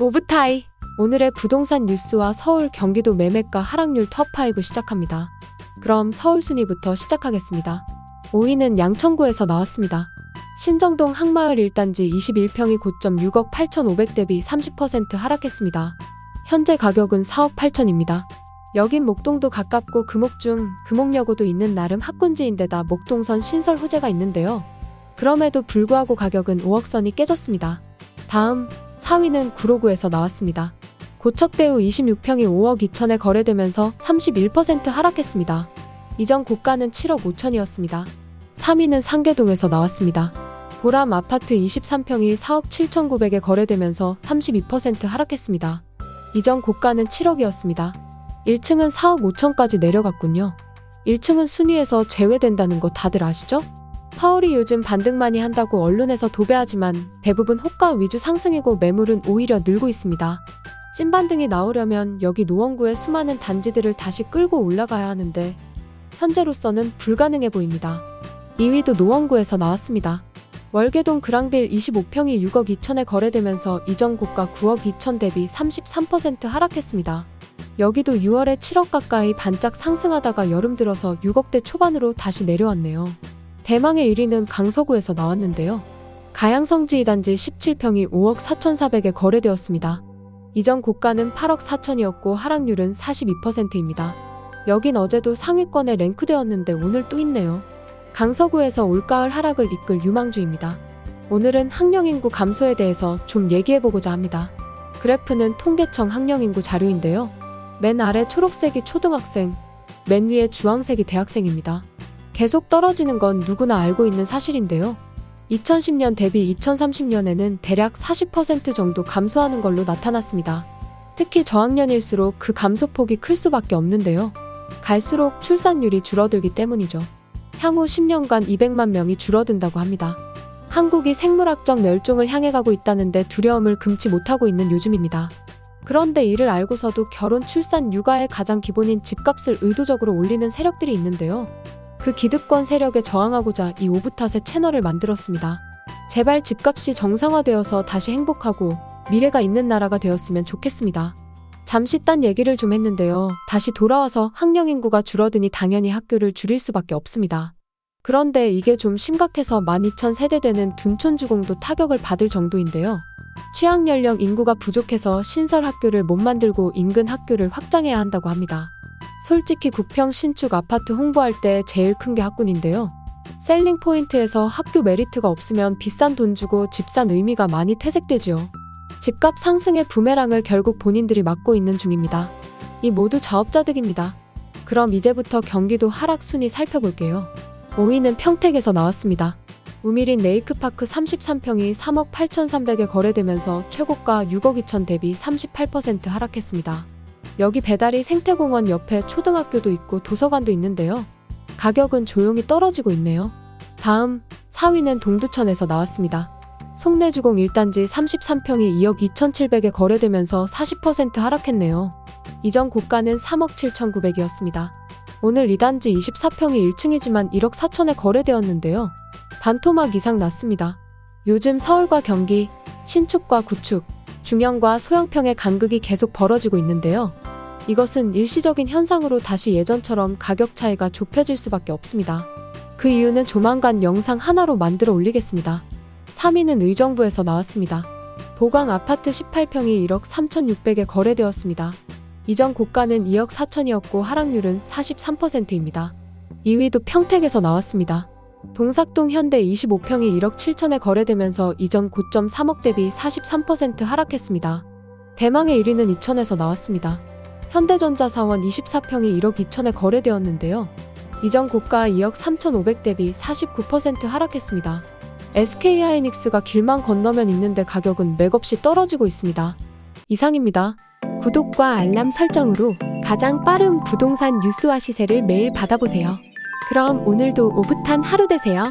오브타이. 오늘의 부동산 뉴스와 서울 경기도 매매가 하락률 톱5 시작합니다. 그럼 서울 순위부터 시작하겠습니다. 5위는 양천구에서 나왔습니다. 신정동 항마을 1단지 21평이 고점 6억 8,500 대비 30% 하락했습니다. 현재 가격은 4억 8천입니다. 여긴 목동도 가깝고 금옥중, 금옥여고도 있는 나름 학군지인데다 목동선 신설 호재가 있는데요. 그럼에도 불구하고 가격은 5억 선이 깨졌습니다. 다음 4위는 구로구에서 나왔습니다. 고척대우 26평이 5억 2천에 거래되면서 31% 하락했습니다. 이전 고가는 7억 5천이었습니다. 3위는 상계동에서 나왔습니다. 보람 아파트 23평이 4억 7,900에 거래되면서 32% 하락했습니다. 이전 고가는 7억이었습니다. 1층은 4억 5천까지 내려갔군요. 1층은 순위에서 제외된다는 거 다들 아시죠? 서울이 요즘 반등 많이 한다고 언론에서 도배하지만 대부분 호가 위주 상승이고 매물은 오히려 늘고 있습니다. 찐반등이 나오려면 여기 노원구의 수많은 단지들을 다시 끌고 올라가야 하는데 현재로서는 불가능해 보입니다. 2위도 노원구에서 나왔습니다. 월계동 그랑빌 25평이 6억 2천에 거래되면서 이전 고가 9억 2천 대비 33% 하락했습니다. 여기도 6월에 7억 가까이 반짝 상승하다가 여름 들어서 6억대 초반으로 다시 내려왔네요. 대망의 1위는 강서구에서 나왔는데요. 가양성지 2단지 17평이 5억 4,400에 거래되었습니다. 이전 고가는 8억 4천이었고 하락률은 42%입니다. 여긴 어제도 상위권에 랭크되었는데 오늘 또 있네요. 강서구에서 올가을 하락을 이끌 유망주입니다. 오늘은 학령인구 감소에 대해서 좀 얘기해보고자 합니다. 그래프는 통계청 학령인구 자료인데요. 맨 아래 초록색이 초등학생, 맨 위에 주황색이 대학생입니다. 계속 떨어지는 건 누구나 알고 있는 사실인데요. 2010년 대비 2030년에는 대략 40% 정도 감소하는 걸로 나타났습니다. 특히 저학년일수록 그 감소폭이 클 수밖에 없는데요. 갈수록 출산율이 줄어들기 때문이죠. 향후 10년간 200만 명이 줄어든다고 합니다. 한국이 생물학적 멸종을 향해 가고 있다는데 두려움을 금치 못하고 있는 요즘입니다. 그런데 이를 알고서도 결혼, 출산, 육아의 가장 기본인 집값을 의도적으로 올리는 세력들이 있는데요. 그 기득권 세력에 저항하고자 이 오브탓의 채널을 만들었습니다. 제발 집값이 정상화되어서 다시 행복하고 미래가 있는 나라가 되었으면 좋겠습니다. 잠시 딴 얘기를 좀 했는데요. 다시 돌아와서 학령인구가 줄어드니 당연히 학교를 줄일 수밖에 없습니다. 그런데 이게 좀 심각해서 12,000세대 되는 둔촌주공도 타격을 받을 정도인데요. 취학연령 인구가 부족해서 신설 학교를 못 만들고 인근 학교를 확장해야 한다고 합니다. 솔직히 구평 신축 아파트 홍보할 때 제일 큰 게 학군인데요. 셀링 포인트에서 학교 메리트가 없으면 비싼 돈 주고 집 산 의미가 많이 퇴색되지요. 집값 상승의 부메랑을 결국 본인들이 맞고 있는 중입니다. 이 모두 자업자득입니다. 그럼 이제부터 경기도 하락 순위 살펴볼게요. 5위는 평택에서 나왔습니다. 우미린 레이크파크 33평이 3억 8,300에 거래되면서 최고가 6억 2천 대비 38% 하락했습니다. 여기 배달이 생태공원 옆에 초등학교도 있고 도서관도 있는데요. 가격은 조용히 떨어지고 있네요. 다음 4위는 동두천에서 나왔습니다. 송내주공 1단지 33평이 2억 2,700에 거래되면서 40% 하락했네요. 이전 고가는 3억 7,900이었습니다. 오늘 2단지 24평이 1층이지만 1억 4천에 거래되었는데요. 반토막 이상 났습니다. 요즘 서울과 경기, 신축과 구축, 중형과 소형평의 간극이 계속 벌어지고 있는데요. 이것은 일시적인 현상으로 다시 예전처럼 가격 차이가 좁혀질 수밖에 없습니다. 그 이유는 조만간 영상 하나로 만들어 올리겠습니다. 3위는 의정부에서 나왔습니다. 보강 아파트 18평이 1억 3,600에 거래되었습니다. 이전 고가는 2억 4천이었고 하락률은 43%입니다. 2위도 평택에서 나왔습니다. 동삭동 현대 25평이 1억 7천에 거래되면서 이전 고점 3억 대비 43% 하락했습니다. 대망의 1위는 이천에서 나왔습니다. 현대전자 사원 24평이 1억 2천에 거래되었는데요. 이전 고가 2억 3,500 대비 49% 하락했습니다. SK하이닉스가 길만 건너면 있는데 가격은 맥없이 떨어지고 있습니다. 이상입니다. 구독과 알람 설정으로 가장 빠른 부동산 뉴스와 시세를 매일 받아보세요. 그럼 오늘도 오붓한 하루 되세요.